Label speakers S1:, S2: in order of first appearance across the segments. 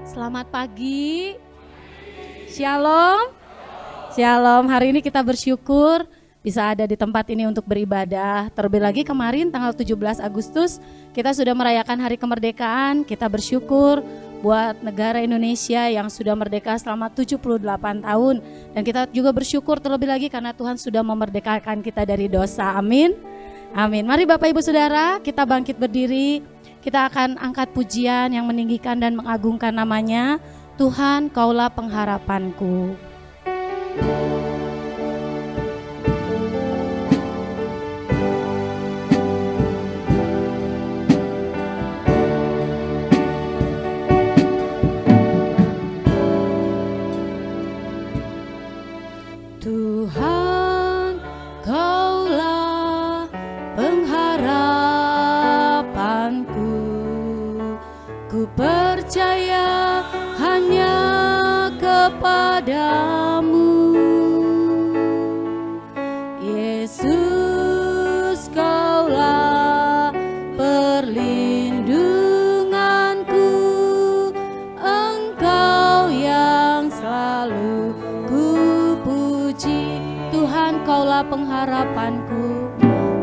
S1: Selamat pagi. Shalom. Shalom. Hari ini kita bersyukur bisa ada di tempat ini untuk beribadah. Terlebih lagi kemarin tanggal 17 Agustus kita sudah merayakan hari kemerdekaan. Kita bersyukur buat negara Indonesia yang sudah merdeka selama 78 tahun. Dan kita juga bersyukur terlebih lagi karena Tuhan sudah memerdekakan kita dari dosa. Amin. Amin. Mari Bapak Ibu Saudara, kita bangkit berdiri. Kita akan angkat pujian yang meninggikan dan mengagungkan namanya. Tuhan, Kaulah pengharapanku. Tuhan, Kaulah pengharapanku. Ku percaya hanya kepadamu, Yesus, Kaulah perlindunganku. Engkau yang selalu ku puji. Tuhan, Kaulah pengharapanku.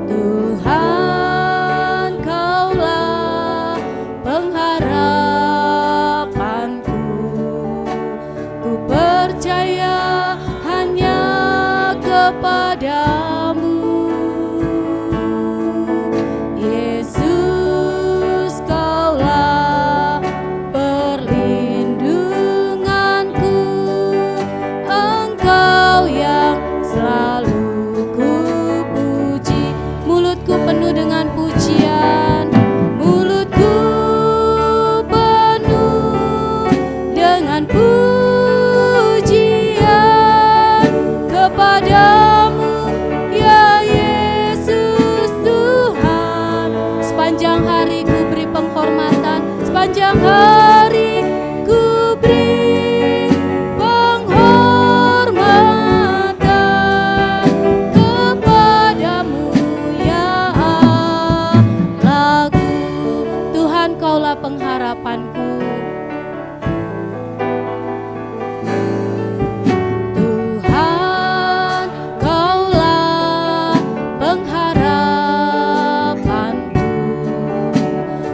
S1: Tuhan, Kaulah pengharapanku. Ku percaya hanya kepadamu, Yesus, Kaulah perlindunganku. Engkau yang selalu ku puji. Mulutku penuh dengan pujian, mulutku penuh dengan pujian kepadamu, ya Yesus Tuhan. Sepanjang hari ku beri penghormatan, sepanjang hari ku beri penghormatan kepadamu, ya Allahku. Tuhan, Kaulah pengharapanku. Tuhan, Kaulah pengharapanku.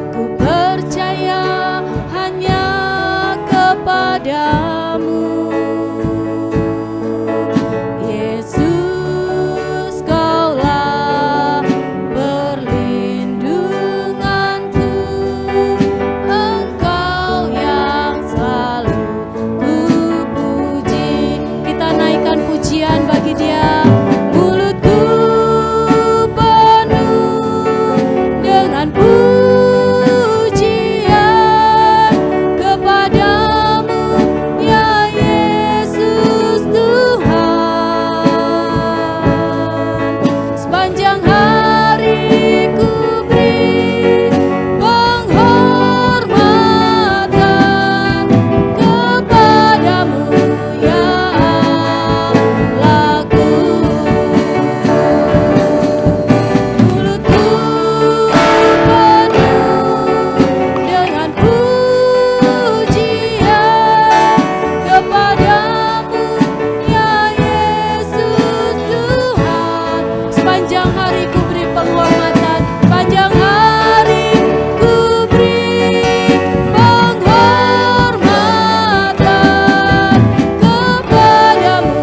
S1: Ku percaya hanya kepadamu, Yesus, Kaulah perlindunganku. Engkau yang selalu ku puji. Kita naikkan pujian bagi Dia. Mulutku penuh dengan pujian kepadamu, ya Yesus Tuhan. Sepanjang hari ku beri penghormatan kepadamu, ya Allahku. Mulutku penuh dengan pujian kepadamu, ya Yesus Tuhan. Sepanjang hari ku beri penghormatan, sepanjang hari ku beri penghormatan kepadamu,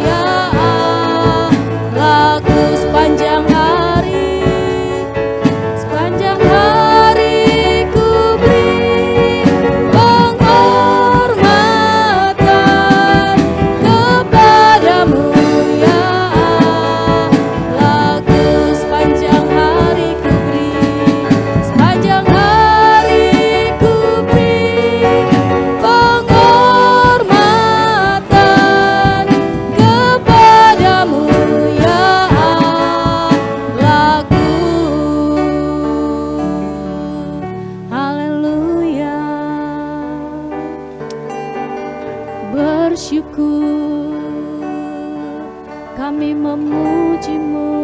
S1: ya Allahku. Sepanjang hari ku beri penghormatan kepadamu, ya Allahku. Sepanjang hari ku beri penghormatan kepadamu, ya Allahku. Haleluya. Bersyukur kami memujimu,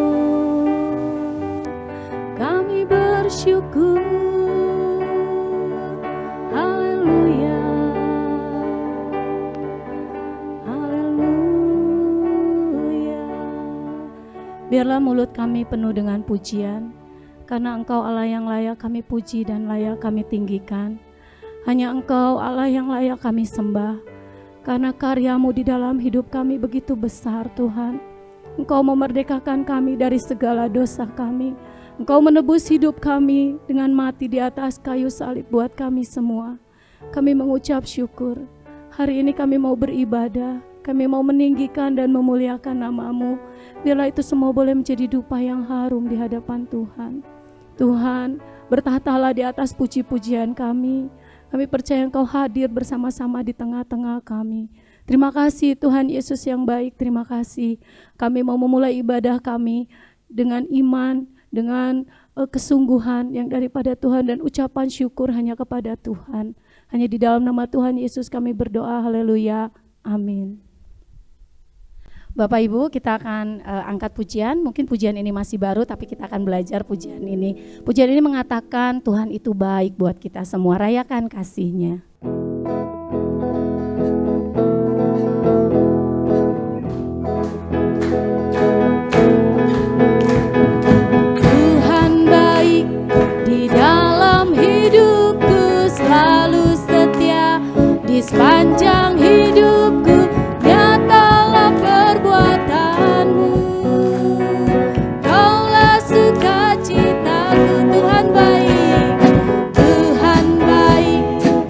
S1: kami bersyukur. Haleluya. Biarlah mulut kami penuh dengan pujian, karena Engkau Allah yang layak kami puji dan layak kami tinggikan. Hanya Engkau Allah yang layak kami sembah, karena karya-Mu di dalam hidup kami begitu besar Tuhan. Engkau memerdekakan kami dari segala dosa kami. Engkau menebus hidup kami dengan mati di atas kayu salib buat kami semua. Kami mengucap syukur. Hari ini kami mau beribadah. Kami mau meninggikan dan memuliakan nama-Mu. Biarlah itu semua boleh menjadi dupa yang harum di hadapan Tuhan. Tuhan, bertahtalah di atas puji-pujian kami. Kami percaya Engkau hadir bersama-sama di tengah-tengah kami. Terima kasih Tuhan Yesus yang baik, terima kasih. Kami mau memulai ibadah kami dengan iman, dengan kesungguhan yang daripada Tuhan dan ucapan syukur hanya kepada Tuhan. Hanya di dalam nama Tuhan Yesus kami berdoa, haleluya, amin. Bapak Ibu, kita akan angkat pujian. Mungkin pujian ini masih baru, tapi kita akan belajar pujian ini. Pujian ini mengatakan Tuhan itu baik buat kita semua, rayakan kasih-Nya. Tuhan baik di dalam hidupku, selalu setia di sepanjang hidupku. Nyatalah perbuatan-Mu, Kaulah sukacitaku. Tuhan baik, Tuhan baik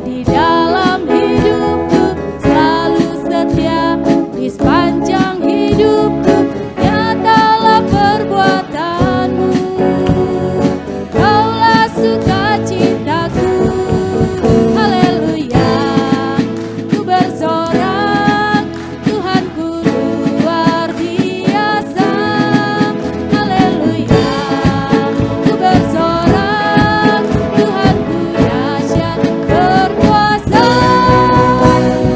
S1: di dalam hidupku, selalu setia di sepanjang hidupku. Nyatalah perbuatan-Mu, Kaulah sukacitaku. Haleluya, ku bersorak, Tuhanku luar biasa. Haleluya, ku bersorak, Tuhanku dahsyat berkuasa.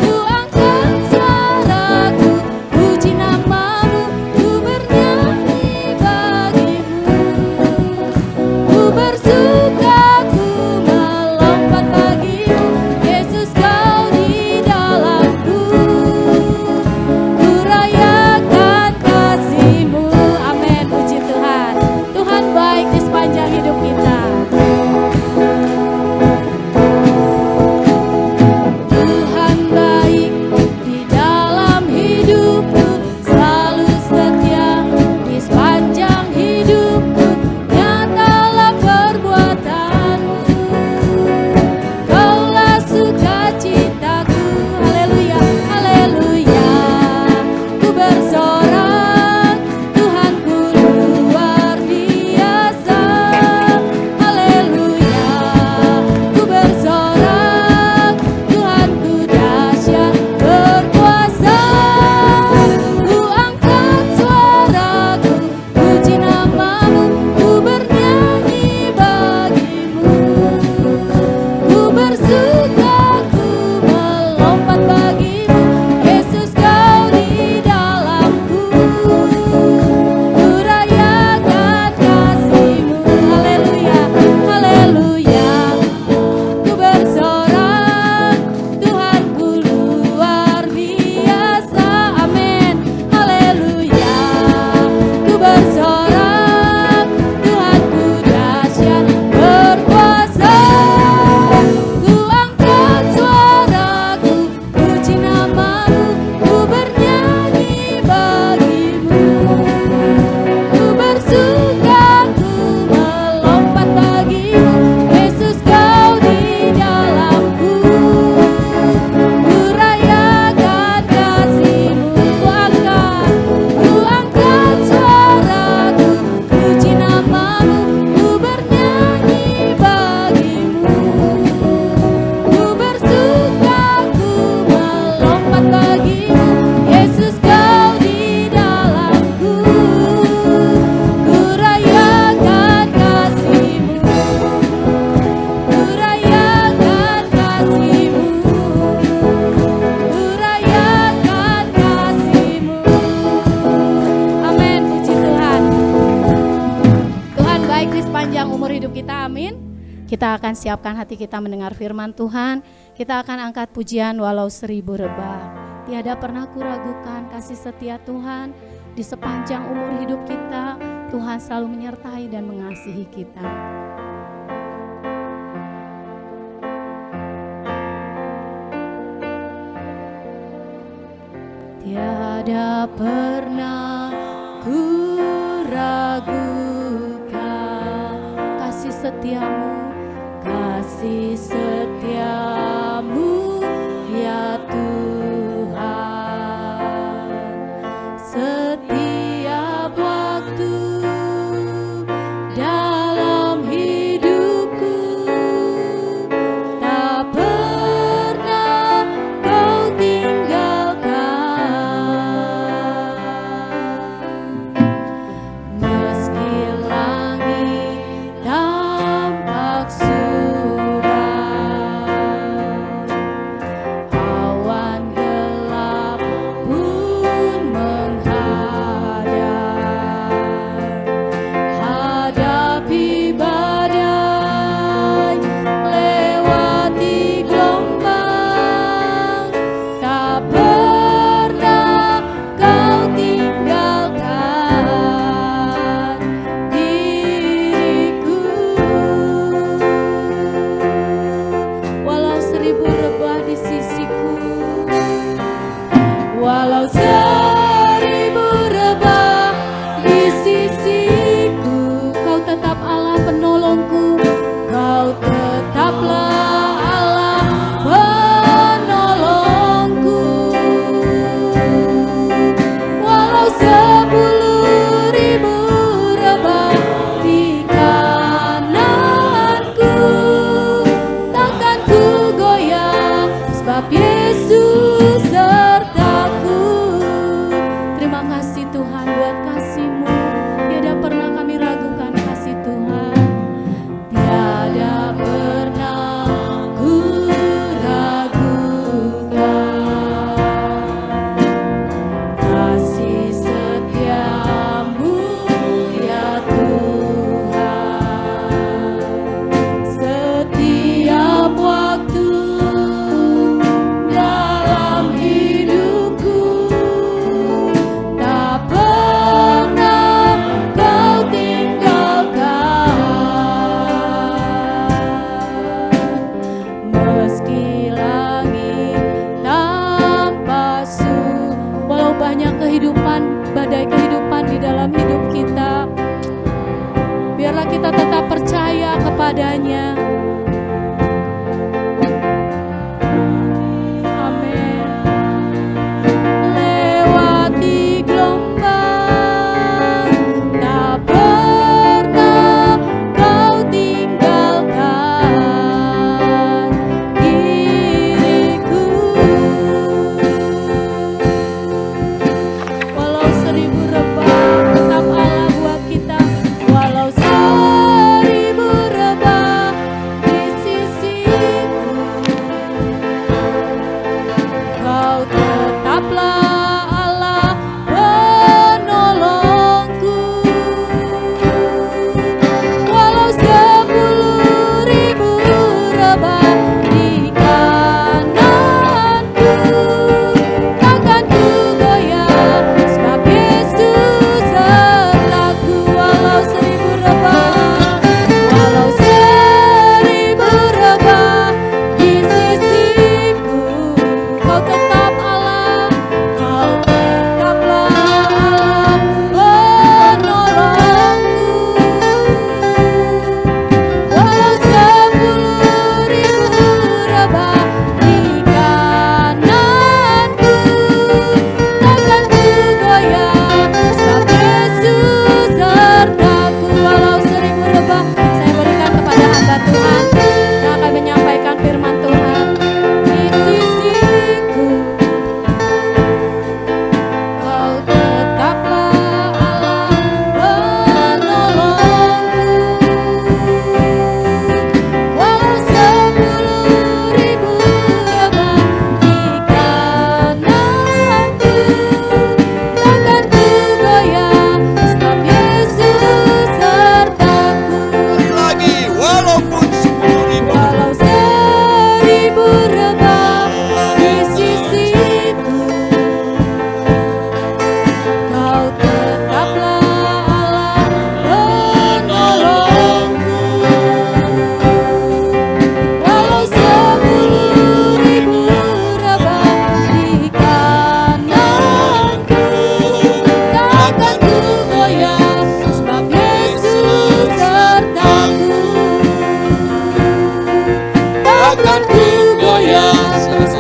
S1: Ku angkat suaraku, puji nama-Mu, ku bernyanyi bagimu. Ku bersuka, ku melompat bagimu, Yesus Kau di dalamku. Ku rayakan kasih-Mu, amin, puji Tuhan. Tuhan baik di sepanjang hidup kita. Tuhan baik di dalam hidupku, selalu setia di sepanjang hidupku. Nyatalah perbuatan-Mu, Kaulah sukacitaku. Haleluya, haleluya, ku bersorak, Tuhanku luar biasa. Haleluya, ku bersorak, Tuhanku dahsyat berkuasa. Ku angkat suaraku, puji nama-Mu, ku bernyanyi bagimu. Ku bersuka, ku melompat bagimu, Yesus Kau di dalamku. Ku rayakan kasih-Mu, haleluya, haleluya. Ku bersorak, Tuhanku luar biasa, amin, haleluya. Ku bersorak, Tuhanku dahsyat berkuasa. Ku angkat suaraku, puji nama-Mu, ku bernyanyi bagimu. Ku bersuka, ku melompat bagimu, Yesus Kau di dalamku. Ku rayakan kasih-Mu, ku angkat suaraku, puji nama-Mu, ku bernyanyi bagimu. Ku bersuka, ku melompat bagimu, Yesus Kau di dalamku. Ku rayakan kasih-Mu, ku rayakan kasih-Mu, ku rayakan kasih-Mu. Amin, puji Tuhan. Tuhan baik di sepanjang umur hidup kita, amin. Kita akan siapkan hati kita mendengar firman Tuhan. Kita akan angkat pujian walau 1000 rebah. Tiada pernah kuragukan kasih setia Tuhan. di sepanjang umur hidup kita. Tuhan selalu menyertai dan mengasihi kita. Tiada pernah ku ragukan kasih setiamu, kasih setiamu ya Tuhan. Setiap waktu dalam hidupku tak pernah kau tinggalkan. Meski langit tampak suram, awan gelap pun menghadang, hadapi badai, lewati gelombang, tak pernah kau tinggalkan diriku. Walau seribu rebah di sisiku, walau seribu rebah di sisiku, kau tetap Allah penolongku, kau tetaplah Allah penolongku. Walau 10.000 rebah di kananku, takkan ku goyah, sebab Yesus sertaku. Terima kasih Tuhan buat kasih-Mu. Tiada pernah kami ragukan kasih Tuhan. Tiada pernah ku ragukan kasih setiamu ya Tuhan. Setiap waktu dalam hidupku tak pernah kau tinggalkan. Meski langit tampak walau banyak kehidupan, badai kehidupan di dalam hidup kita, biarlah kita tetap percaya kepadanya. Amin. Lewati gelombang, tak pernah kau tinggalkan diriku. Walau seribu rebah tetap Allah buat kita. Walau seribu rebah di sisiku, kau tetaplah Allah penolongku. Walau 10.000 rebah di kananku, takkan ku goyah, sebab Yesus sertaku. Walau 1000 rebah, walau 1000 rebah di sisiku, kau tetap Allah, kau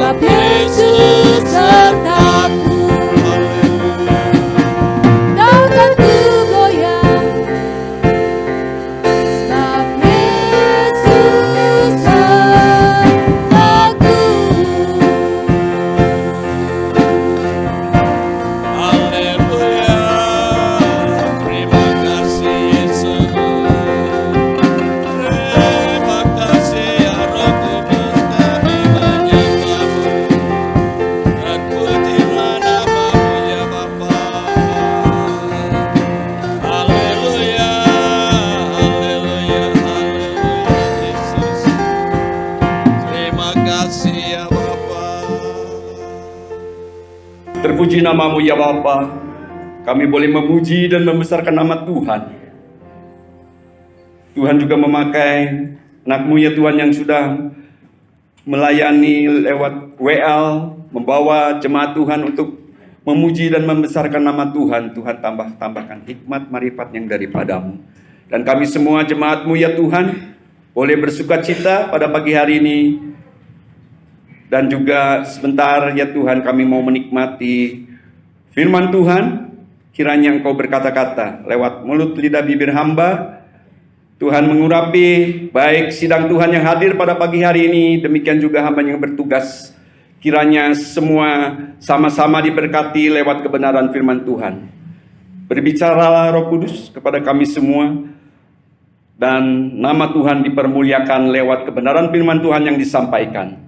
S1: sebab Yesus sertaku. Takkan ku goyah, sebab Yesus sertaku.
S2: Haleluya, terima kasih Yesus. Terima kasih ya Roh Kudus, kami menyembahmu dan pujilah namamu ya Bapa. Haleluya, haleluya, haleluya Yesus. Terima kasih ya Bapa.
S3: Terpuji namamu ya Bapa. Kami boleh memuji dan membesarkan nama Tuhan. Tuhan juga memakai anak-Mu ya Tuhan yang sudah melayani lewat WL, membawa jemaat Tuhan untuk memuji dan membesarkan nama Tuhan. Tuhan tambahkan hikmat marifat yang daripadamu. Dan kami semua jemaat-Mu ya Tuhan boleh bersuka cita pada pagi hari ini. Dan juga sebentar ya Tuhan kami mau menikmati firman Tuhan. Kiranya Engkau berkata-kata lewat mulut lidah bibir hamba. Tuhan mengurapi baik sidang Tuhan yang hadir pada pagi hari ini. Demikian juga hamba yang bertugas. Kiranya semua sama-sama diberkati lewat kebenaran firman Tuhan. Berbicaralah Roh Kudus kepada kami semua. Dan nama Tuhan dipermuliakan lewat kebenaran firman Tuhan yang disampaikan.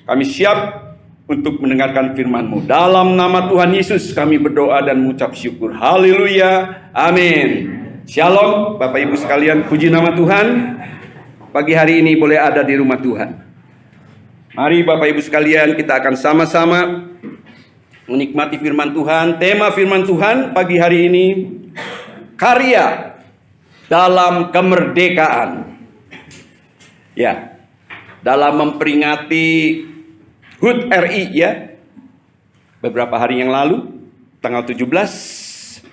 S3: Kami siap untuk mendengarkan firman-Mu. Dalam nama Tuhan Yesus kami berdoa dan mengucap syukur. Haleluya. Amin. Shalom Bapak Ibu sekalian, puji nama Tuhan. Pagi hari ini boleh ada di rumah Tuhan. Mari Bapak Ibu sekalian, kita akan sama-sama menikmati firman Tuhan. Tema firman Tuhan pagi hari ini, karya dalam kemerdekaan. Ya, dalam memperingati HUT RI ya, beberapa hari yang lalu, tanggal 17,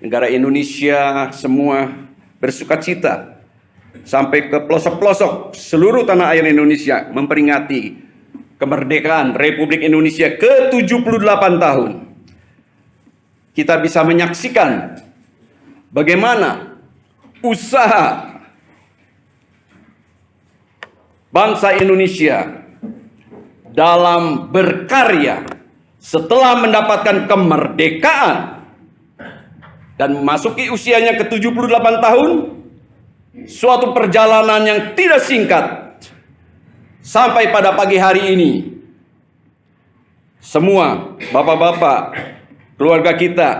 S3: negara Indonesia semua bersuka cita sampai ke pelosok-pelosok seluruh tanah air Indonesia memperingati kemerdekaan Republik Indonesia ke-78 tahun. Kita bisa menyaksikan bagaimana usaha bangsa Indonesia dalam berkarya setelah mendapatkan kemerdekaan dan memasuki usianya ke-78 tahun, suatu perjalanan yang tidak singkat sampai pada pagi hari ini. Semua bapak-bapak keluarga kita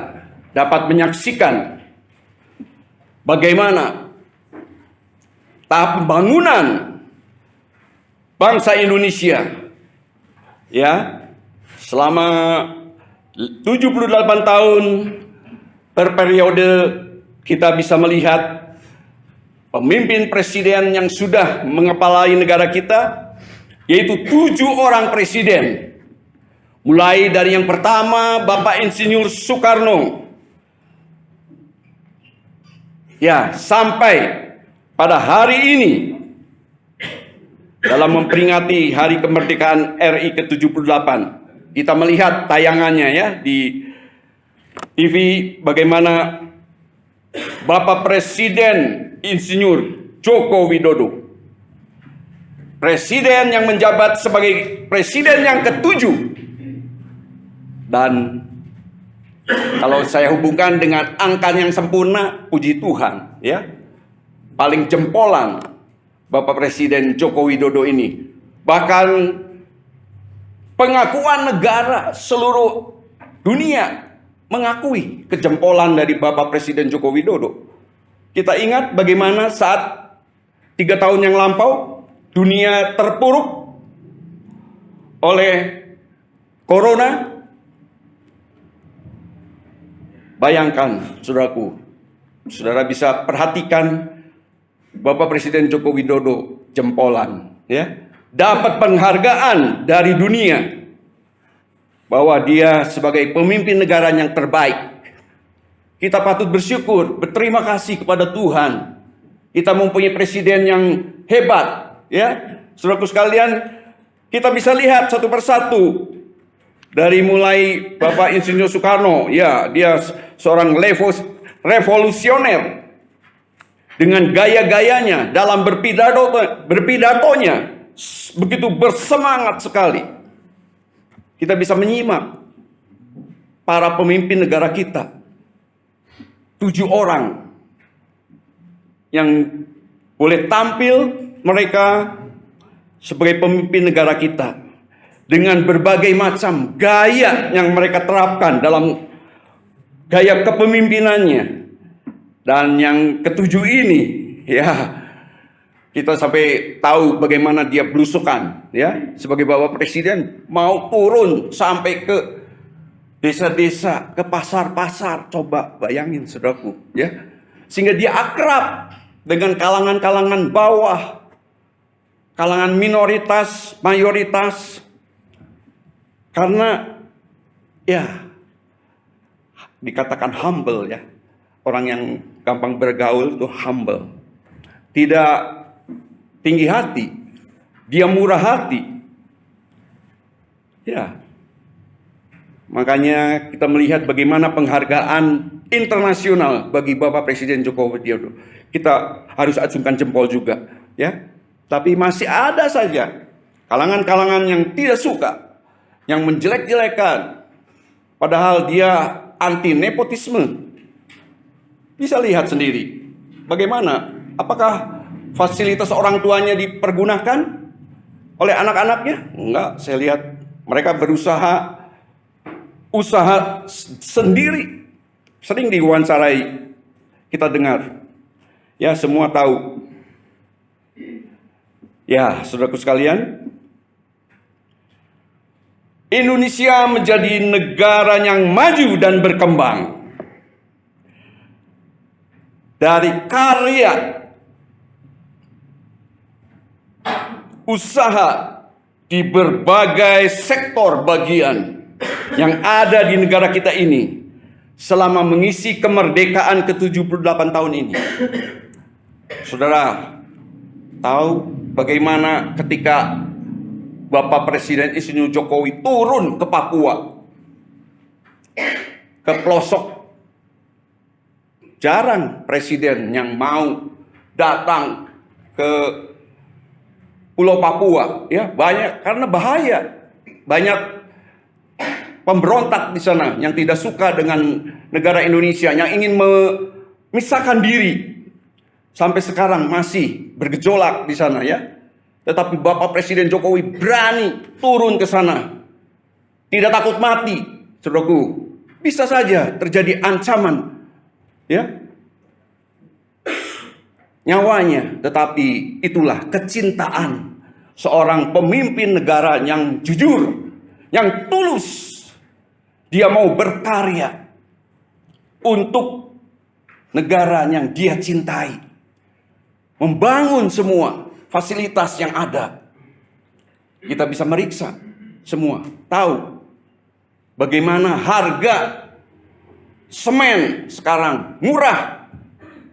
S3: dapat menyaksikan bagaimana tahap pembangunan bangsa Indonesia ya selama 78 tahun berperiode. Kita bisa melihat pemimpin presiden yang sudah mengepalai negara kita, yaitu 7 orang presiden. Mulai dari yang pertama Bapak Insinyur Soekarno, ya sampai pada hari ini dalam memperingati hari kemerdekaan RI ke-78. Kita melihat tayangannya ya di TV bagaimana Bapak Presiden Insinyur Joko Widodo, presiden yang menjabat sebagai presiden yang ke-7. Dan kalau saya hubungkan dengan angka yang sempurna, puji Tuhan ya, paling jempolan Bapak Presiden Joko Widodo ini. Bahkan pengakuan negara seluruh dunia mengakui kejempolan dari Bapak Presiden Joko Widodo. Kita ingat bagaimana saat 3 tahun yang lampau dunia terpuruk oleh corona. Bayangkan saudaraku, saudara bisa perhatikan Bapak Presiden Joko Widodo jempolan ya, dapat penghargaan dari dunia bahwa dia sebagai pemimpin negara yang terbaik. Kita patut bersyukur, berterima kasih kepada Tuhan. Kita mempunyai presiden yang hebat, ya. Saudaraku sekalian, Kita bisa lihat satu persatu. Dari mulai Bapak Insinyur Soekarno, ya dia seorang revolusioner. Dengan gaya-gayanya dalam berpidatonya begitu bersemangat sekali. Kita bisa menyimak para pemimpin negara kita. 7 orang yang boleh tampil mereka sebagai pemimpin negara kita dengan berbagai macam gaya yang mereka terapkan dalam gaya kepemimpinannya. Dan yang ketujuh ini, ya, kita sampai tahu bagaimana dia belusukan, ya, sebagai Bapak Presiden mau turun sampai ke desa-desa, ke pasar-pasar. Coba bayangin, saudaraku, ya, sehingga dia akrab dengan kalangan-kalangan bawah, kalangan minoritas, mayoritas, karena ya dikatakan humble, ya, orang yang gampang bergaul itu humble, tidak tinggi hati, dia murah hati, ya. Makanya kita melihat bagaimana penghargaan internasional bagi Bapak Presiden Joko Widodo. Kita harus acungkan jempol juga, ya. Tapi masih ada saja kalangan-kalangan yang tidak suka, yang menjelek-jelekan, padahal dia anti nepotisme. Bisa lihat sendiri bagaimana, apakah fasilitas orang tuanya dipergunakan oleh anak-anaknya? Enggak, saya lihat mereka berusaha sendiri. Sering diwawancarai, kita dengar, ya, semua tahu. Ya, saudaraku sekalian, Indonesia menjadi negara yang maju dan berkembang dari karya usaha di berbagai sektor bagian yang ada di negara kita ini selama mengisi kemerdekaan ke-78 tahun ini. Saudara tahu bagaimana ketika Bapak Presiden Insinyur Jokowi turun ke Papua, ke pelosok. Jarang presiden yang mau datang ke Pulau Papua, ya, banyak karena bahaya. Banyak pemberontak di sana yang tidak suka dengan negara Indonesia, yang ingin memisahkan diri. Sampai sekarang masih bergejolak di sana, ya. Tetapi Bapak Presiden Jokowi berani turun ke sana. Tidak takut mati, saudaraku. Bisa saja terjadi ancaman, ya, nyawanya, tetapi itulah kecintaan seorang pemimpin negara yang jujur, yang tulus. Dia mau berkarya untuk negara yang dia cintai, membangun semua fasilitas yang ada. Kita bisa meriksa semua, tahu bagaimana harga semen sekarang murah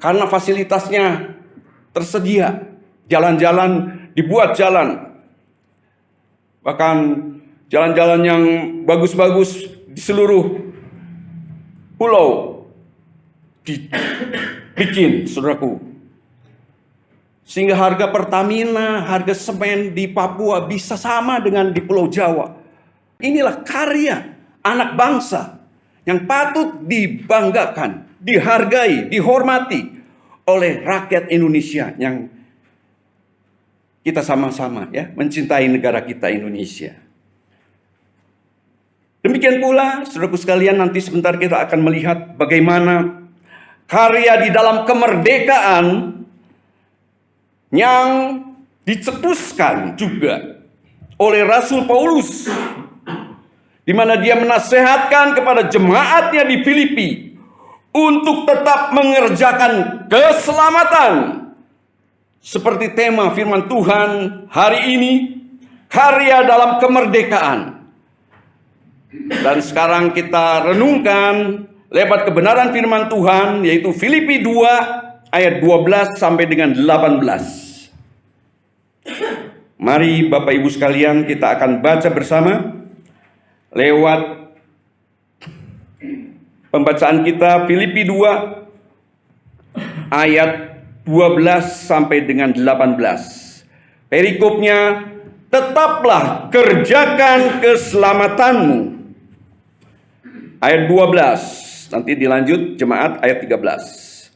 S3: karena fasilitasnya tersedia. Jalan-jalan dibuat jalan, bahkan jalan-jalan yang bagus-bagus di seluruh pulau dibikin, saudaraku. Sehingga harga Pertamina, harga semen di Papua bisa sama dengan di Pulau Jawa. Inilah karya anak bangsa yang patut dibanggakan, dihargai, dihormati oleh rakyat Indonesia yang kita sama-sama, ya, mencintai negara kita Indonesia. Demikian pula, saudaraku sekalian, nanti sebentar kita akan melihat bagaimana karya di dalam kemerdekaan yang dicetuskan juga oleh Rasul Paulus, di mana dia menasehatkan kepada jemaatnya di Filipi untuk tetap mengerjakan keselamatan. Seperti tema firman Tuhan hari ini, karya dalam kemerdekaan. Dan sekarang kita renungkan lewat kebenaran firman Tuhan, yaitu Filipi 2 ayat 12 sampai dengan 18. Mari Bapak Ibu sekalian, kita akan baca bersama lewat pembacaan kita Filipi 2 ayat 12 sampai dengan 18. Perikopnya, tetaplah kerjakan keselamatanmu. Ayat 12, nanti dilanjut jemaat ayat 13.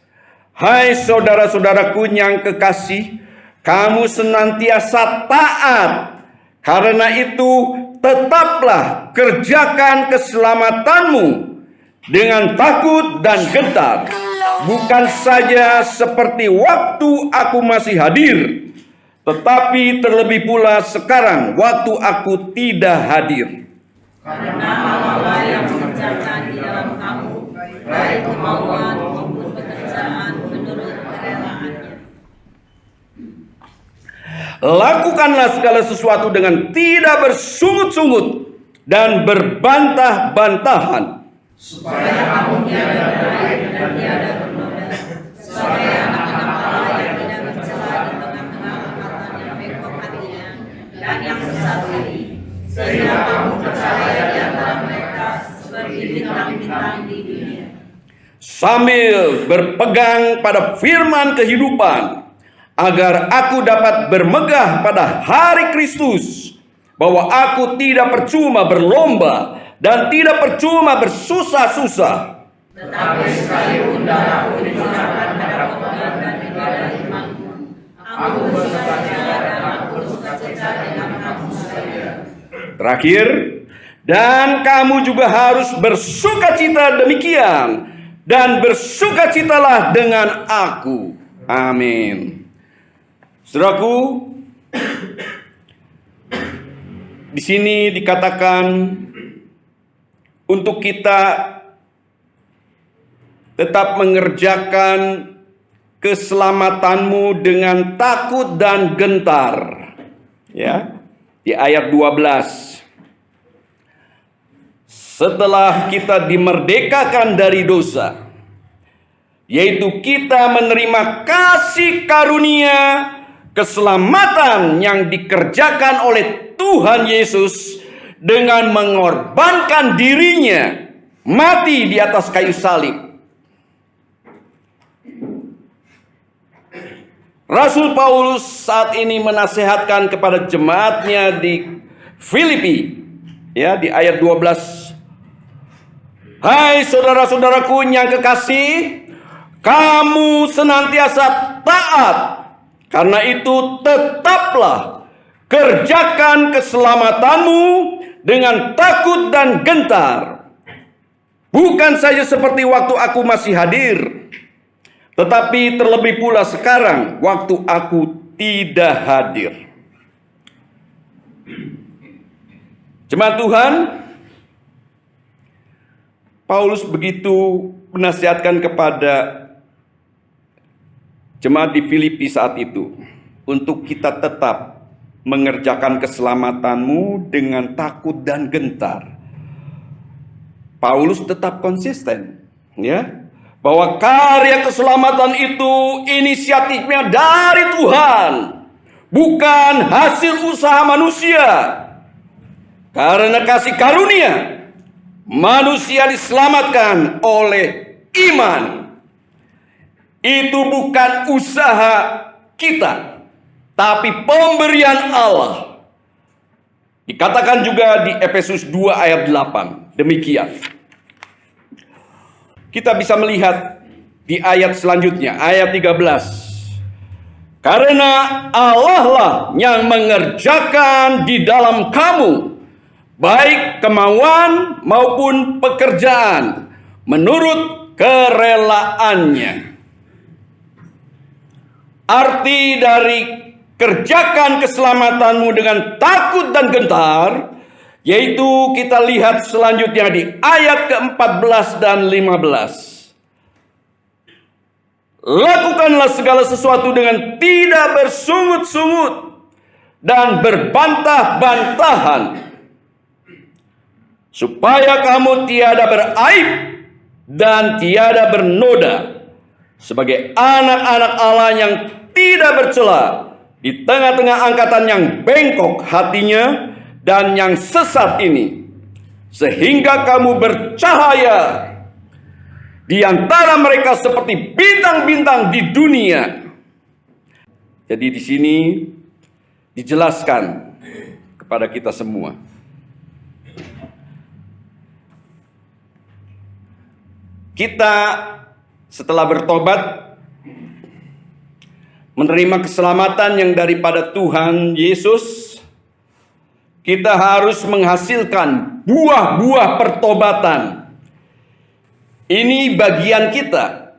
S3: Hai saudara-saudaraku yang kekasih, kamu senantiasa taat. Karena itu tetaplah kerjakan keselamatanmu dengan takut dan gentar. Bukan saja seperti waktu aku masih hadir, tetapi terlebih pula sekarang waktu aku tidak hadir.
S4: Karena Allah yang mengerjakan di dalam kamu, baik kemauan maupun pekerjaan menurut kerelaannya.
S3: Lakukanlah segala sesuatu dengan tidak bersungut-sungut dan berbantah-bantahan,
S4: Supaya kamu tiada berlain dan tiada bernoda, supaya anak-anak Allah yang tidak bercela di tengah-tengah angkatan yang bengkok hatinya dan yang sesat diri, sehingga kamu percaya di antara mereka seperti bintang-bintang di dunia.
S3: sambil berpegang pada firman kehidupan, agar aku dapat bermegah pada hari Kristus, bahwa aku tidak percuma berlomba dan tidak percuma bersusah-susah.
S4: Tetapi sekalipun darahku dicurahkan pada pepegang dan ibadah imanmu, aku bersukaca dan aku bersukacita dengan kamu sekalian.
S3: Terakhir, dan kamu juga harus bersukacita demikian, dan bersukacitalah dengan aku. Amin. Saudaraku, di sini dikatakan untuk kita tetap mengerjakan keselamatanmu dengan takut dan gentar. Ya, di ayat 12. Setelah kita dimerdekakan dari dosa, yaitu kita menerima kasih karunia keselamatan yang dikerjakan oleh Tuhan Yesus dengan mengorbankan dirinya mati di atas kayu salib. Rasul Paulus saat ini menasehatkan kepada jemaatnya di Filipi, ya, di ayat 12. Hai saudara-saudaraku yang kekasih, kamu senantiasa taat. Karena itu tetaplah kerjakan keselamatanmu dengan takut dan gentar. Bukan saja seperti waktu aku masih hadir, tetapi terlebih pula sekarang waktu aku tidak hadir. Jemaat Tuhan, Paulus begitu menasihatkan kepada jemaat di Filipi saat itu untuk kita tetap mengerjakan keselamatanmu dengan takut dan gentar. Paulus tetap konsisten, ya, bahwa karya keselamatan itu inisiatifnya dari Tuhan, bukan hasil usaha manusia. Karena kasih karunia, manusia diselamatkan oleh iman. Itu bukan usaha kita, tapi pemberian Allah. Dikatakan juga di Efesus 2 ayat 8. Demikian. Kita bisa melihat di ayat selanjutnya, ayat 13. Karena Allah lah yang mengerjakan di dalam kamu, baik kemauan maupun pekerjaan, menurut kerelaannya. Arti dari kerjakan keselamatanmu dengan takut dan gentar, yaitu kita lihat selanjutnya di ayat ke-14 dan 15. Lakukanlah segala sesuatu dengan tidak bersungut-sungut dan berbantah-bantahan, supaya kamu tiada beraib dan tiada bernoda, sebagai anak-anak Allah yang tidak bercela di tengah-tengah angkatan yang bengkok hatinya dan yang sesat ini, sehingga kamu bercahaya di antara mereka seperti bintang-bintang di dunia. Jadi di sini dijelaskan kepada kita semua. Kita setelah bertobat, menerima keselamatan yang daripada Tuhan Yesus, kita harus menghasilkan buah-buah pertobatan. Ini bagian kita.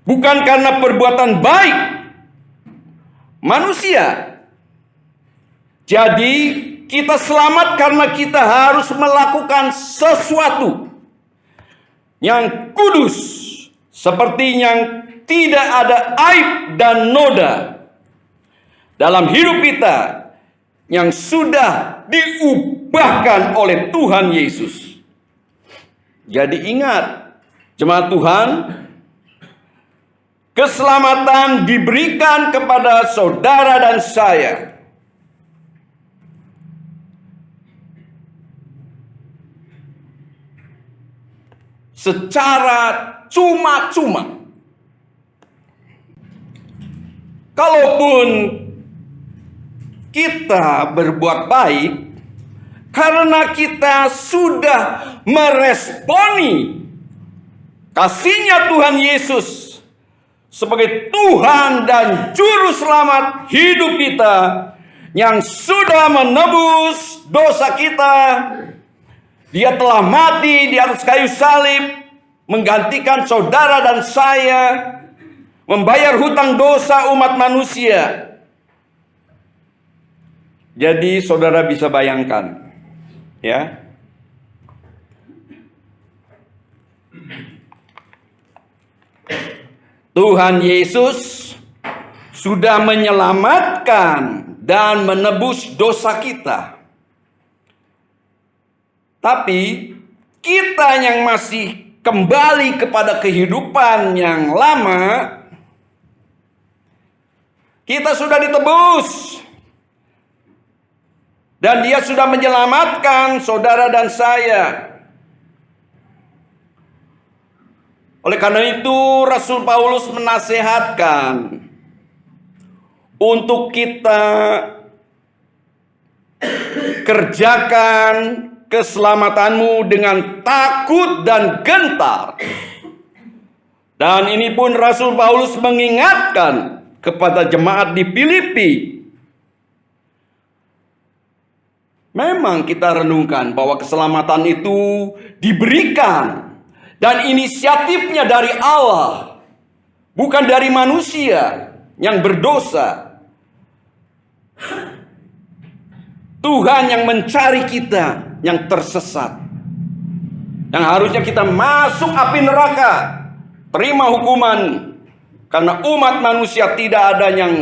S3: Bukan karena perbuatan baik manusia. Jadi kita selamat karena kita harus melakukan sesuatu yang kudus, seperti yang tidak ada aib dan noda dalam hidup kita yang sudah diubahkan oleh Tuhan Yesus. Jadi ingat, jemaat Tuhan, keselamatan diberikan kepada saudara dan saya secara cuma-cuma. Kalaupun kita berbuat baik, karena kita sudah meresponi kasih-Nya Tuhan Yesus sebagai Tuhan dan Juru Selamat hidup kita, yang sudah menebus dosa kita. Dia telah mati di atas kayu salib, menggantikan saudara dan saya, membayar hutang dosa umat manusia. Jadi saudara bisa bayangkan, ya, Tuhan Yesus sudah menyelamatkan dan menebus dosa kita. Tapi kita yang masih kembali kepada kehidupan yang lama, kita sudah ditebus. Dan Dia sudah menyelamatkan saudara dan saya. Oleh karena itu, Rasul Paulus menasihatkan untuk kita kerjakan keselamatanmu dengan takut dan gentar. Dan ini pun Rasul Paulus mengingatkan kepada jemaat di Filipi. Memang kita renungkan bahwa keselamatan itu diberikan dan inisiatifnya dari Allah, bukan dari manusia yang berdosa. Tuhan yang mencari kita yang tersesat, yang harusnya kita masuk api neraka, terima hukuman, karena umat manusia tidak ada yang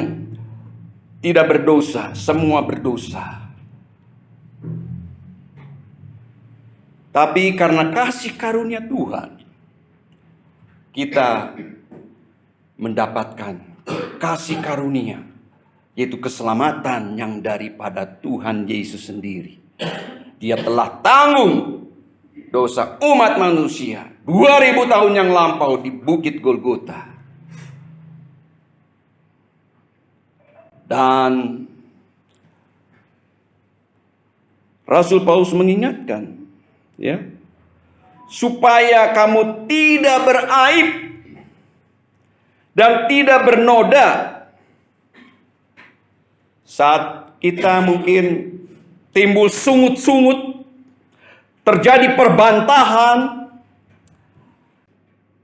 S3: tidak berdosa, semua berdosa. Tapi karena kasih karunia Tuhan, kita mendapatkan kasih karunia, yaitu keselamatan yang daripada Tuhan Yesus sendiri. Dia telah tanggung dosa umat manusia 2000 tahun yang lampau di Bukit Golgota. Dan Rasul Paulus mengingatkan, ya, supaya kamu tidak beraib dan tidak bernoda. Saat kita mungkin timbul sungut-sungut, terjadi perbantahan,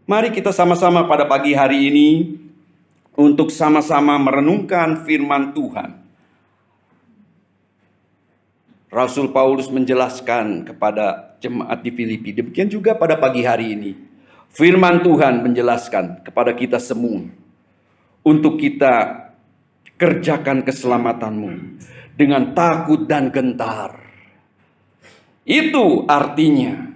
S3: mari kita sama-sama pada pagi hari ini untuk sama-sama merenungkan firman Tuhan. Rasul Paulus menjelaskan kepada jemaat di Filipi, demikian juga pada pagi hari ini. Firman Tuhan menjelaskan kepada kita semua untuk kita kerjakan keselamatanmu dengan takut dan gentar. Itu artinya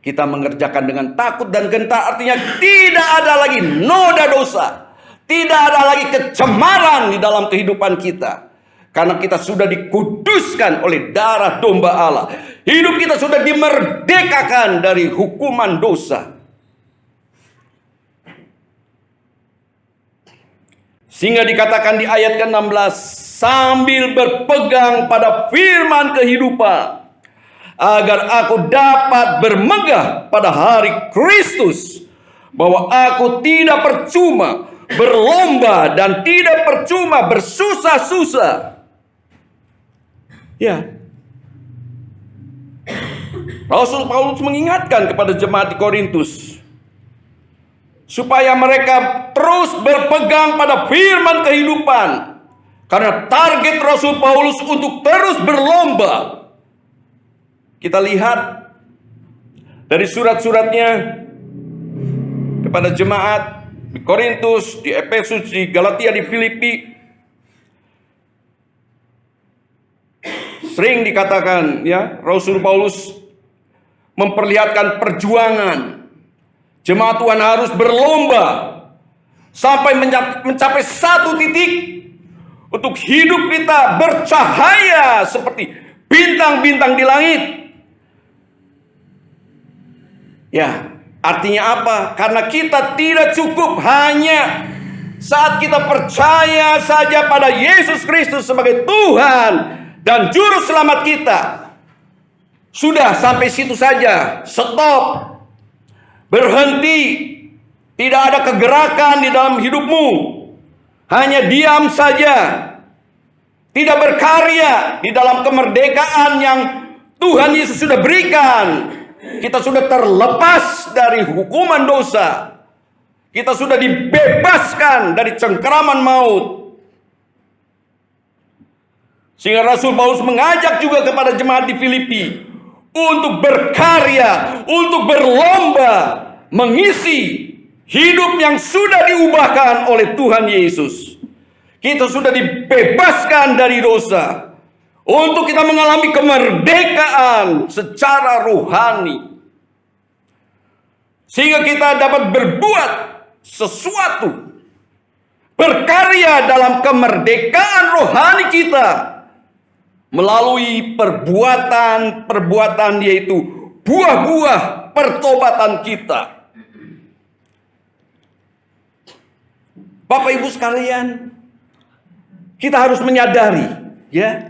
S3: kita mengerjakan dengan takut dan gentar, artinya tidak ada lagi noda dosa, Tidak ada lagi kecemaran di dalam kehidupan kita. Karena kita sudah dikuduskan oleh darah domba Allah. Hidup kita sudah dimerdekakan dari hukuman dosa. Sehingga dikatakan di ayat ke-16, sambil berpegang pada firman kehidupan, agar aku dapat bermegah pada hari Kristus, bahwa aku tidak percuma berlomba dan tidak percuma bersusah-susah. Ya. Rasul Paulus mengingatkan kepada jemaat di Korintus supaya mereka terus berpegang pada firman kehidupan, karena target Rasul Paulus untuk terus berlomba. Kita lihat dari surat-suratnya kepada jemaat di Korintus, di Efesus, di Galatia, di Filipi, sering dikatakan ya, Rasul Paulus memperlihatkan perjuangan. Jemaat Tuhan harus berlomba sampai mencapai satu titik untuk hidup kita bercahaya seperti bintang-bintang di langit. Ya, artinya apa? Karena kita tidak cukup hanya saat kita percaya saja pada Yesus Kristus sebagai Tuhan dan Juru Selamat kita. Sudah sampai situ saja, stop, berhenti, tidak ada kegerakan di dalam hidupmu, hanya diam saja, tidak berkarya di dalam kemerdekaan yang Tuhan Yesus sudah berikan. Kita sudah terlepas dari hukuman dosa. Kita sudah dibebaskan dari cengkeraman maut. Sehingga Rasul Paulus mengajak juga kepada jemaat di Filipi untuk berkarya, untuk berlomba, mengisi hidup yang sudah diubahkan oleh Tuhan Yesus. Kita sudah dibebaskan dari dosa. Untuk kita mengalami kemerdekaan secara rohani. Sehingga kita dapat berbuat sesuatu. Berkarya dalam kemerdekaan rohani kita. Melalui perbuatan-perbuatan, yaitu buah-buah pertobatan kita. Bapak Ibu sekalian, kita harus menyadari, ya,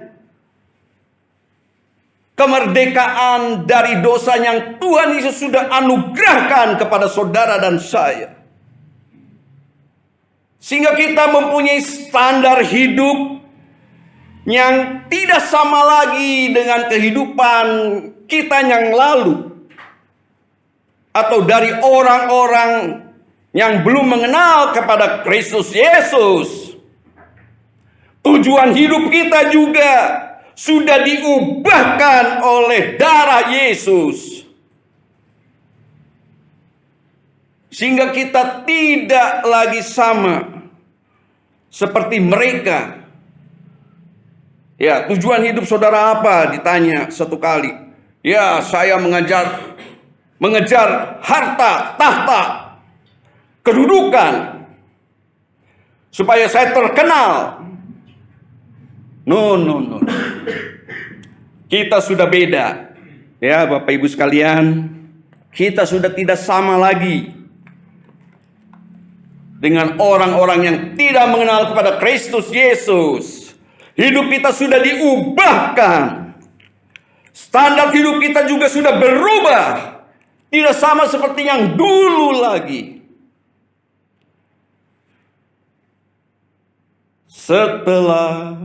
S3: kemerdekaan dari dosa yang Tuhan Yesus sudah anugerahkan kepada saudara dan saya. Sehingga kita mempunyai standar hidup yang tidak sama lagi dengan kehidupan kita yang lalu. Atau dari orang-orang yang belum mengenal kepada Kristus Yesus. Tujuan hidup kita juga sudah diubahkan oleh darah Yesus. Sehingga kita tidak lagi sama seperti mereka. Ya, tujuan hidup saudara apa? Ditanya satu kali. Ya, saya mengejar harta, tahta, kedudukan, supaya saya terkenal. No. Kita sudah beda. Ya, Bapak Ibu sekalian, kita sudah tidak sama lagi dengan orang-orang yang tidak mengenal kepada Kristus Yesus. Hidup kita sudah diubahkan. Standar hidup kita juga sudah berubah. Tidak sama seperti yang dulu lagi. Setelah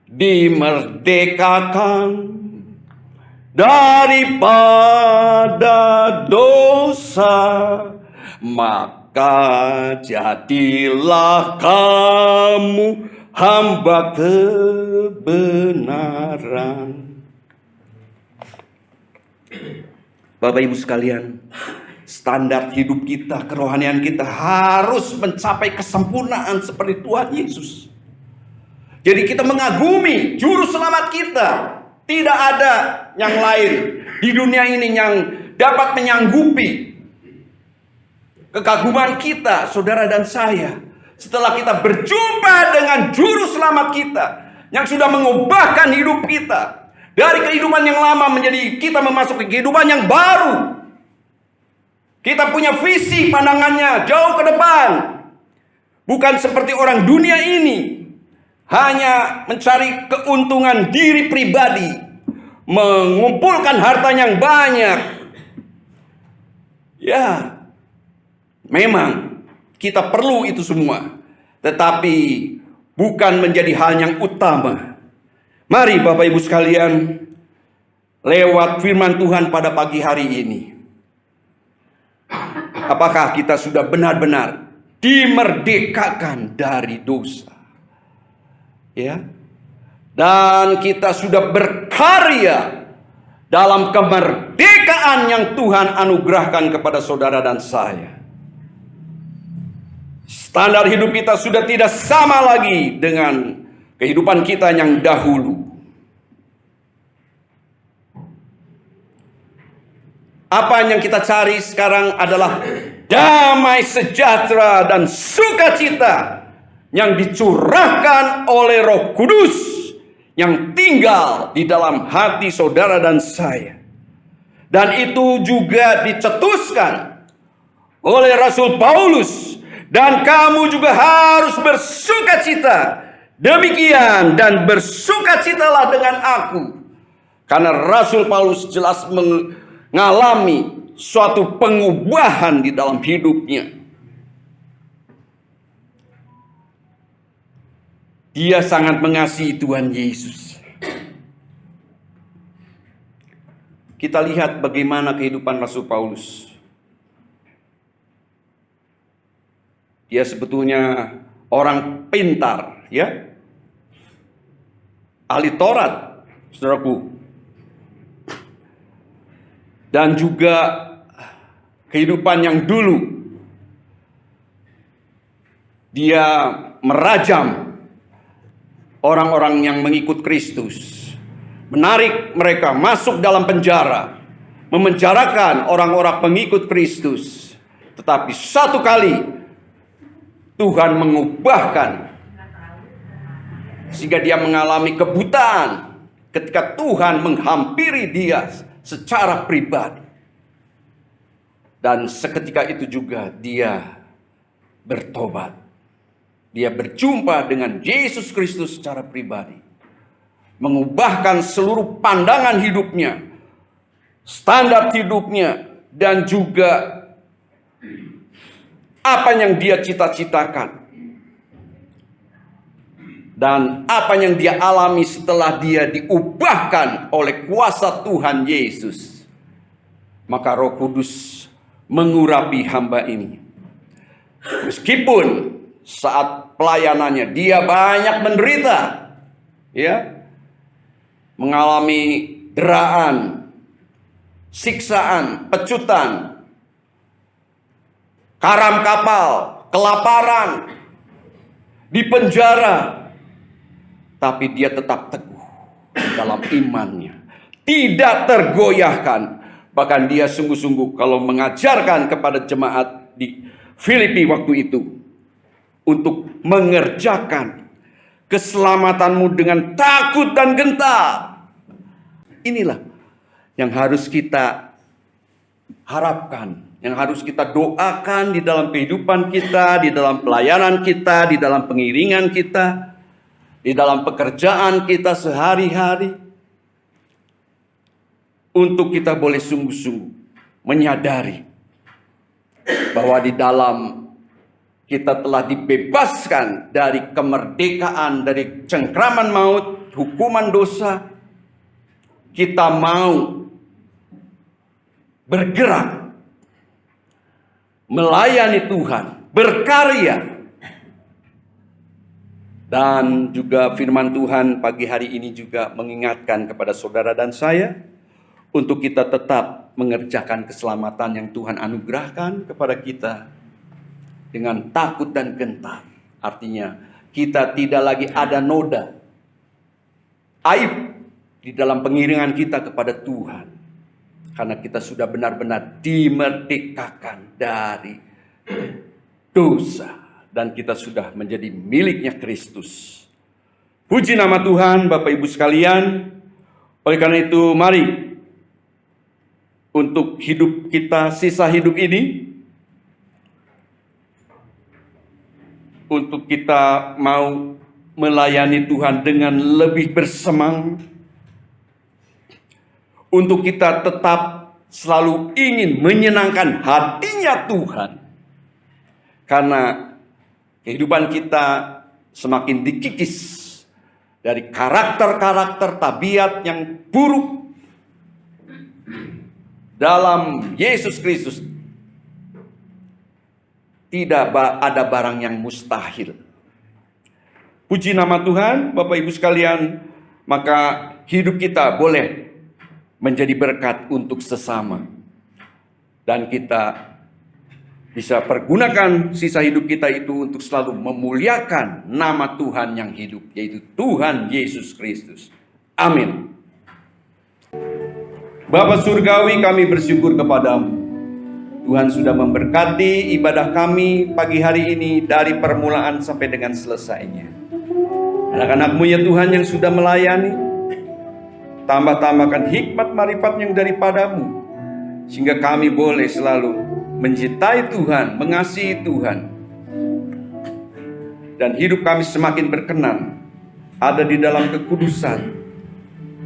S3: dimerdekakan daripada dosa, maka jadilah kamu hamba kebenaran. Bapak Ibu sekalian, standar hidup kita, kerohanian kita harus mencapai kesempurnaan seperti Tuhan Yesus. Jadi kita mengagumi Juru Selamat kita. Tidak ada yang lain di dunia ini yang dapat menyanggupi kekaguman kita, saudara dan saya. setelah kita berjumpa dengan juru selamat kita yang sudah mengubahkan hidup kita dari kehidupan yang lama menjadi kita memasuki kehidupan yang baru. Kita punya visi pandangannya jauh ke depan. Bukan seperti orang dunia ini, hanya mencari keuntungan diri pribadi, mengumpulkan harta yang banyak. Ya, memang kita perlu itu semua, tetapi bukan menjadi hal yang utama. Mari Bapak Ibu sekalian, lewat firman Tuhan pada pagi hari ini, apakah kita sudah benar-benar dimerdekakan dari dosa? Ya. Dan kita sudah berkarya dalam kemerdekaan yang Tuhan anugerahkan kepada saudara dan saya. Standar hidup kita sudah tidak sama lagi dengan kehidupan kita yang dahulu. Apa yang kita cari sekarang adalah damai sejahtera dan sukacita yang dicurahkan oleh Roh Kudus yang tinggal di dalam hati saudara dan saya. Dan itu juga dicetuskan oleh Rasul Paulus. Dan kamu juga harus bersukacita. Demikian dan bersukacitalah dengan aku. Karena Rasul Paulus jelas mengalami suatu pengubahan di dalam hidupnya. Dia sangat mengasihi Tuhan Yesus. Kita lihat bagaimana kehidupan Rasul Paulus. Dia sebetulnya orang pintar, ya. Ahli Taurat, saudaraku. Dan juga kehidupan yang dulu dia merajam orang-orang yang mengikut Kristus, menarik mereka masuk dalam penjara, memenjarakan orang-orang pengikut Kristus. Tetapi satu kali Tuhan mengubahkan sehingga dia mengalami kebutaan ketika Tuhan menghampiri dia secara pribadi. Dan seketika itu juga dia bertobat. Dia berjumpa dengan Yesus Kristus secara pribadi. Mengubahkan seluruh pandangan hidupnya, standar hidupnya, dan juga apa yang dia cita-citakan. Dan apa yang dia alami setelah dia diubahkan oleh kuasa Tuhan Yesus. Maka Roh Kudus mengurapi hamba ini. Meskipun saat pelayanannya dia banyak menderita, ya, mengalami deraan, siksaan, pecutan, karam kapal, kelaparan, di penjara, tapi dia tetap teguh dalam imannya, tidak tergoyahkan. Bahkan dia sungguh-sungguh kalau mengajarkan kepada jemaat di Filipi waktu itu untuk mengerjakan keselamatanmu dengan takut dan gentar. Inilah yang harus kita harapkan, yang harus kita doakan di dalam kehidupan kita, di dalam pelayanan kita, di dalam pengiringan kita, di dalam pekerjaan kita sehari-hari. Untuk kita boleh sungguh-sungguh menyadari bahwa di dalam kita telah dibebaskan dari kemerdekaan, dari cengkraman maut, hukuman dosa. Kita mau bergerak, melayani Tuhan, berkarya. Dan juga firman Tuhan pagi hari ini juga mengingatkan kepada saudara dan saya untuk kita tetap mengerjakan keselamatan yang Tuhan anugerahkan kepada kita dengan takut dan gentar. Artinya kita tidak lagi ada noda aib di dalam pengiringan kita kepada Tuhan. Karena kita sudah benar-benar dimerdekakan dari dosa, dan kita sudah menjadi miliknya Kristus. Puji nama Tuhan, Bapak Ibu sekalian. Oleh karena itu, mari untuk hidup kita, sisa hidup ini, untuk kita mau melayani Tuhan dengan lebih bersemangat, untuk kita tetap selalu ingin menyenangkan hatinya Tuhan, karena kehidupan kita semakin dikikis dari karakter-karakter tabiat yang buruk. Dalam Yesus Kristus tidak ada barang yang mustahil. Puji nama Tuhan, Bapak Ibu sekalian, maka hidup kita boleh menjadi berkat untuk sesama. Dan kita bisa pergunakan sisa hidup kita itu untuk selalu memuliakan nama Tuhan yang hidup, yaitu Tuhan Yesus Kristus. Amin. Bapa Surgawi, kami bersyukur kepadamu. Tuhan sudah memberkati ibadah kami pagi hari ini dari permulaan sampai dengan selesainya. Anak-anak-Mu ya Tuhan yang sudah melayani, tambah-tambahkan hikmat marifat yang daripadamu, sehingga kami boleh selalu mencintai Tuhan, mengasihi Tuhan, dan hidup kami semakin berkenan ada di dalam kekudusan.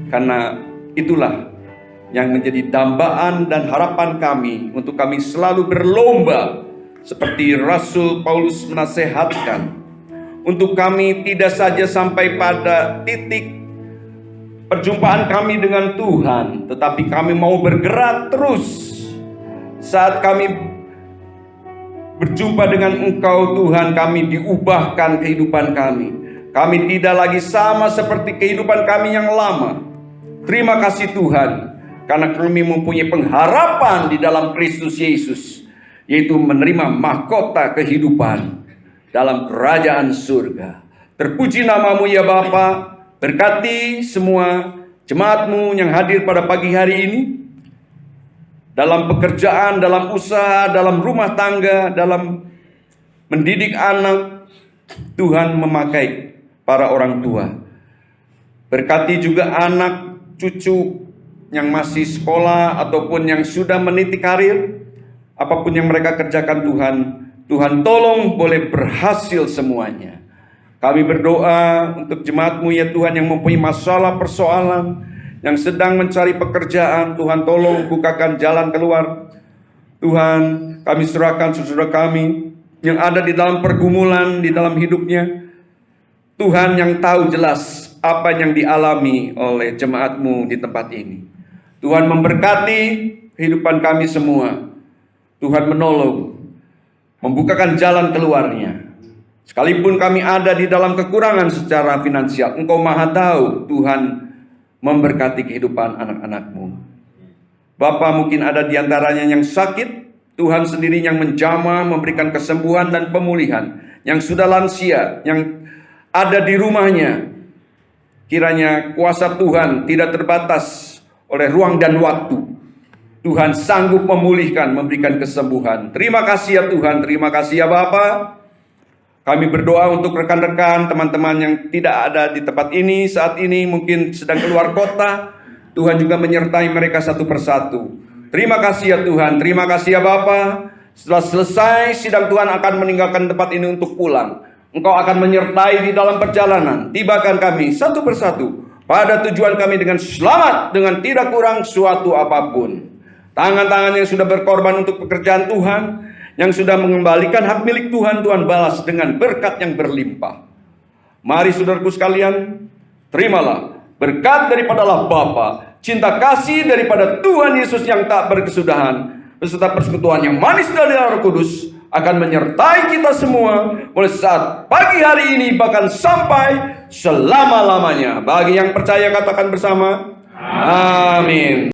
S3: Karena itulah yang menjadi dambaan dan harapan kami untuk kami selalu berlomba seperti Rasul Paulus menasehatkan, untuk kami tidak saja sampai pada titik perjumpaan kami dengan Tuhan, tetapi kami mau bergerak terus. Saat kami berjumpa dengan Engkau Tuhan, kami diubahkan kehidupan kami. Kami tidak lagi sama seperti kehidupan kami yang lama. Terima kasih Tuhan, karena kami mempunyai pengharapan di dalam Kristus Yesus, yaitu menerima mahkota kehidupan dalam kerajaan surga. Terpuji nama-Mu ya Bapa. Berkati semua jemaat-Mu yang hadir pada pagi hari ini, dalam pekerjaan, dalam usaha, dalam rumah tangga, dalam mendidik anak. Tuhan memakai para orang tua. Berkati juga anak cucu yang masih sekolah ataupun yang sudah meniti karir. Apapun yang mereka kerjakan Tuhan tolong boleh berhasil semuanya. Kami berdoa untuk jemaat-Mu ya Tuhan yang mempunyai masalah persoalan, yang sedang mencari pekerjaan. Tuhan tolong bukakan jalan keluar. Tuhan, kami serahkan saudara kami yang ada di dalam pergumulan di dalam hidupnya. Tuhan yang tahu jelas apa yang dialami oleh jemaat-Mu di tempat ini. Tuhan memberkati kehidupan kami semua. Tuhan menolong, membukakan jalan keluarnya. Sekalipun kami ada di dalam kekurangan secara finansial, Engkau Maha tahu. Tuhan memberkati kehidupan anak-anak-Mu. Bapa, mungkin ada di antaranya yang sakit, Tuhan sendiri yang menjamah, memberikan kesembuhan dan pemulihan. Yang sudah lansia, yang ada di rumahnya, kiranya kuasa Tuhan tidak terbatas oleh ruang dan waktu. Tuhan sanggup memulihkan, memberikan kesembuhan. Terima kasih ya Tuhan, terima kasih ya Bapa. Kami berdoa untuk rekan-rekan, teman-teman yang tidak ada di tempat ini saat ini, mungkin sedang keluar kota. Tuhan juga menyertai mereka satu persatu. Terima kasih ya Tuhan, terima kasih ya Bapa. Setelah selesai sidang, Tuhan akan meninggalkan tempat ini untuk pulang. Engkau akan menyertai di dalam perjalanan. Tibakan kami satu persatu pada tujuan kami dengan selamat, dengan tidak kurang suatu apapun. Tangan-tangan yang sudah berkorban untuk pekerjaan Tuhan, yang sudah mengembalikan hak milik Tuhan, Tuhan balas dengan berkat yang berlimpah. Mari saudaraku sekalian, terimalah berkat daripada Allah Bapa, cinta kasih daripada Tuhan Yesus yang tak berkesudahan, beserta persekutuan yang manis dari Roh Kudus akan menyertai kita semua mulai saat pagi hari ini bahkan sampai selama-lamanya. Bagi yang percaya katakan bersama, amin.